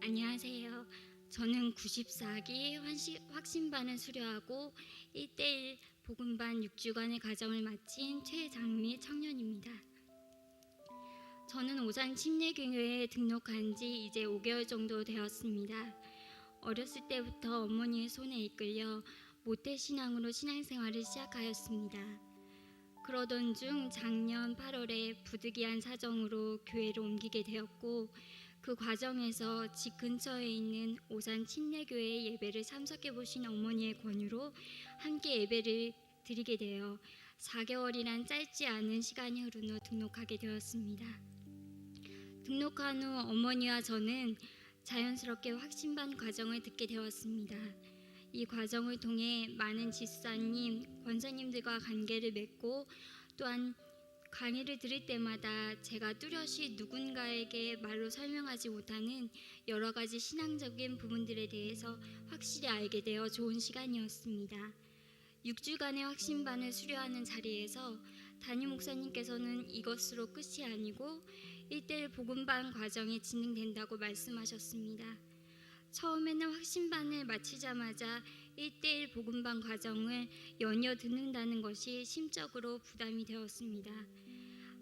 안녕하세요. 저는 94기 확신반을 수료하고 1대1 복음반 6주간의 과정을 마친 최장미 청년입니다. 저는 오산 침례교회에 등록한 지 이제 5개월 정도 되었습니다. 어렸을 때부터 어머니의 손에 이끌려 모태신앙으로 신앙생활을 시작하였습니다. 그러던 중 작년 8월에 부득이한 사정으로 교회를 옮기게 되었고, 그 과정에서 집 근처에 있는 오산 침례교회 예배를 참석해 보신 어머니의 권유로 함께 예배를 드리게 되어 4개월이란 짧지 않은 시간이 흐른 후 등록하게 되었습니다. 등록한 후 어머니와 저는 자연스럽게 확신반 과정을 듣게 되었습니다. 이 과정을 통해 많은 집사님, 권사님들과 관계를 맺고, 또한 강의를 들을 때마다 제가 뚜렷이 누군가에게 말로 설명하지 못하는 여러 가지 신앙적인 부분들에 대해서 확실히 알게 되어 좋은 시간이었습니다. 6주간의 확신반을 수료하는 자리에서 담임 목사님께서는 이것으로 끝이 아니고 1대1 복음반 과정이 진행된다고 말씀하셨습니다. 처음에는 확신반을 마치자마자 1대1 복음반 과정을 연이어 듣는다는 것이 심적으로 부담이 되었습니다.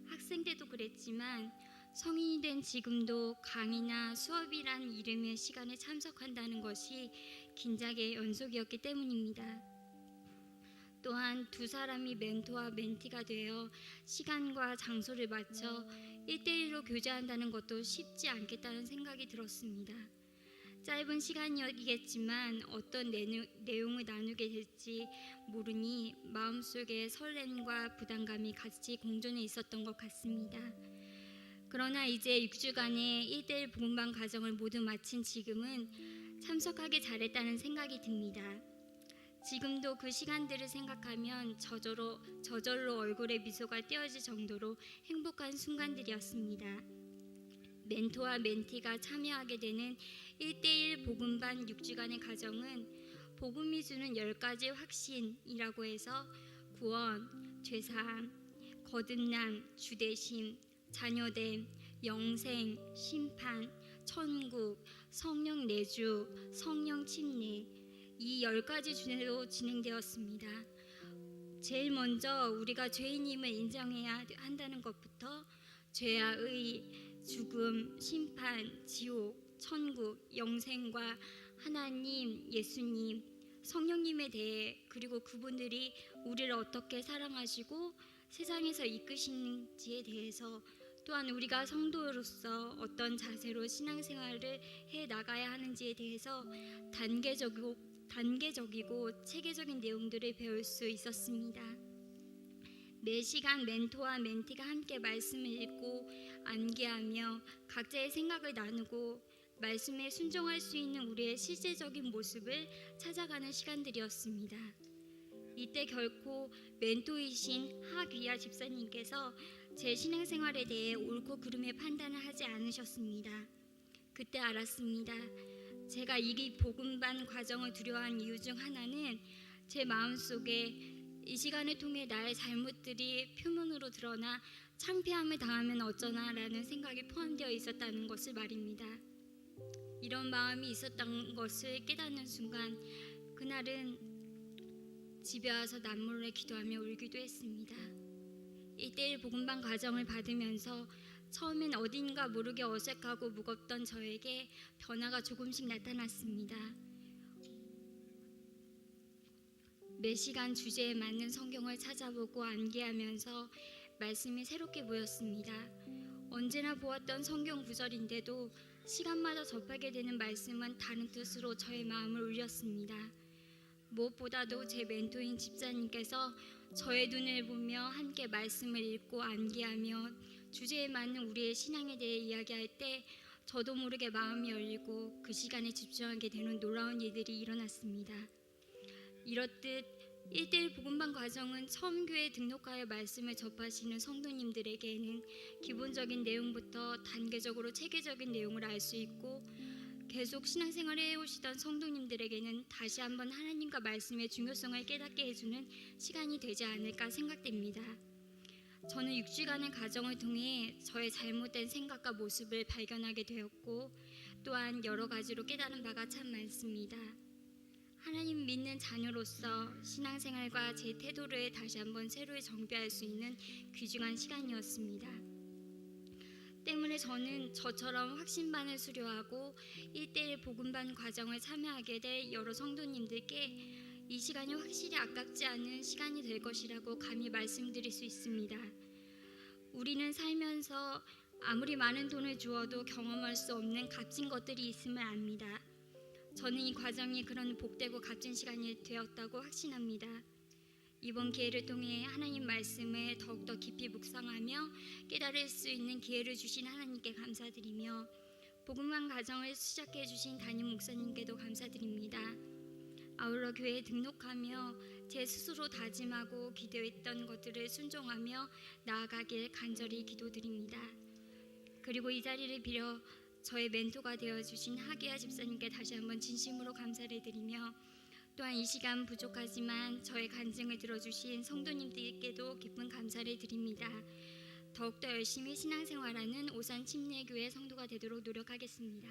학생 때도 그랬지만 성인이 된 지금도 강의나 수업이란 이름의 시간에 참석한다는 것이 긴장의 연속이었기 때문입니다. 또한 두 사람이 멘토와 멘티가 되어 시간과 장소를 맞춰 1대1로 교제한다는 것도 쉽지 않겠다는 생각이 들었습니다. 짧은 시간이겠지만 어떤 내용을 나누게 될지 모르니 마음속에 설렘과 부담감이 같이 공존해 있었던 것 같습니다. 그러나 이제 6주간의 1대1 복음반 과정을 모두 마친 지금은 참석하기 잘했다는 생각이 듭니다. 지금도 그 시간들을 생각하면 저절로 얼굴에 미소가 띄어질 정도로 행복한 순간들이었습니다. 멘토와 멘티가 참여하게 되는 1대1 복음반 6주간의 과정은 복음이 주는 10가지 확신이라고 해서 구원, 죄사함, 거듭남, 주대심, 자녀됨, 영생, 심판, 천국, 성령 내주, 성령 침례, 이 10가지 주제로 진행되었습니다. 제일 먼저 우리가 죄인임을 인정해야 한다는 것부터 죄와 의, 죽음, 심판, 지옥, 천국, 영생과 하나님, 예수님, 성령님에 대해, 그리고 그분들이 우리를 어떻게 사랑하시고 세상에서 이끄시는지에 대해서, 또한 우리가 성도로서 어떤 자세로 신앙생활을 해 나가야 하는지에 대해서 단계적이고 체계적인 내용들을 배울 수 있었습니다. 매 시간 멘토와 멘티가 함께 말씀을 읽고 암기하며 각자의 생각을 나누고 말씀에 순종할 수 있는 우리의 실제적인 모습을 찾아가는 시간들이었습니다. 이때 결코 멘토이신 하귀야 집사님께서 제 신앙생활에 대해 옳고 그름의 판단을 하지 않으셨습니다. 그때 알았습니다. 제가 이 복음반 과정을 두려워한 이유 중 하나는 제 마음속에 이 시간을 통해 나의 잘못들이 표면으로 드러나 창피함을 당하면 어쩌나 라는 생각이 포함되어 있었다는 것을 말입니다. 이런 마음이 있었던 것을 깨닫는 순간 그날은 집에 와서 남몰래 기도하며 울기도 했습니다. 1대1 복음반 과정을 받으면서 처음엔 어딘가 모르게 어색하고 무겁던 저에게 변화가 조금씩 나타났습니다. 매 시간 주제에 맞는 성경을 찾아보고 암기하면서 말씀이 새롭게 보였습니다. 언제나 보았던 성경 구절인데도 시간마다 접하게 되는 말씀은 다른 뜻으로 저의 마음을 울렸습니다. 무엇보다도 제 멘토인 집사님께서 저의 눈을 보며 함께 말씀을 읽고 암기하며 주제에 맞는 우리의 신앙에 대해 이야기할 때 저도 모르게 마음이 열리고 그 시간에 집중하게 되는 놀라운 일들이 일어났습니다. 이렇듯 1대1 복음반 과정은 처음 교회에 등록하여 말씀을 접하시는 성도님들에게는 기본적인 내용부터 단계적으로 체계적인 내용을 알 수 있고, 계속 신앙생활을 해오시던 성도님들에게는 다시 한번 하나님과 말씀의 중요성을 깨닫게 해주는 시간이 되지 않을까 생각됩니다. 저는 6주간의 과정을 통해 저의 잘못된 생각과 모습을 발견하게 되었고 또한 여러 가지로 깨달은 바가 참 많습니다. 하나님 믿는 자녀로서 신앙생활과 제 태도를 다시 한번 새로 정비할 수 있는 귀중한 시간이었습니다. 때문에 저는 저처럼 확신반을 수료하고 1:1 복음반 과정을 참여하게 될 여러 성도님들께 이 시간이 확실히 아깝지 않은 시간이 될 것이라고 감히 말씀드릴 수 있습니다. 우리는 살면서 아무리 많은 돈을 주어도 경험할 수 없는 값진 것들이 있음을 압니다. 저는 이 과정이 그런 복되고 값진 시간이 되었다고 확신합니다. 이번 기회를 통해 하나님 말씀을 더욱더 깊이 묵상하며 깨달을 수 있는 기회를 주신 하나님께 감사드리며 복음반 과정을 시작해 주신 담임 목사님께도 감사드립니다. 아울러 교회에 등록하며 제 스스로 다짐하고 기도했던 것들을 순종하며 나아가길 간절히 기도드립니다. 그리고 이 자리를 빌어 저의 멘토가 되어주신 하기야 집사님께 다시 한번 진심으로 감사를 드리며 또한 이 시간 부족하지만 저의 간증을 들어주신 성도님들께도 깊은 감사를 드립니다. 더욱더 열심히 신앙생활하는 오산 침례교회 성도가 되도록 노력하겠습니다.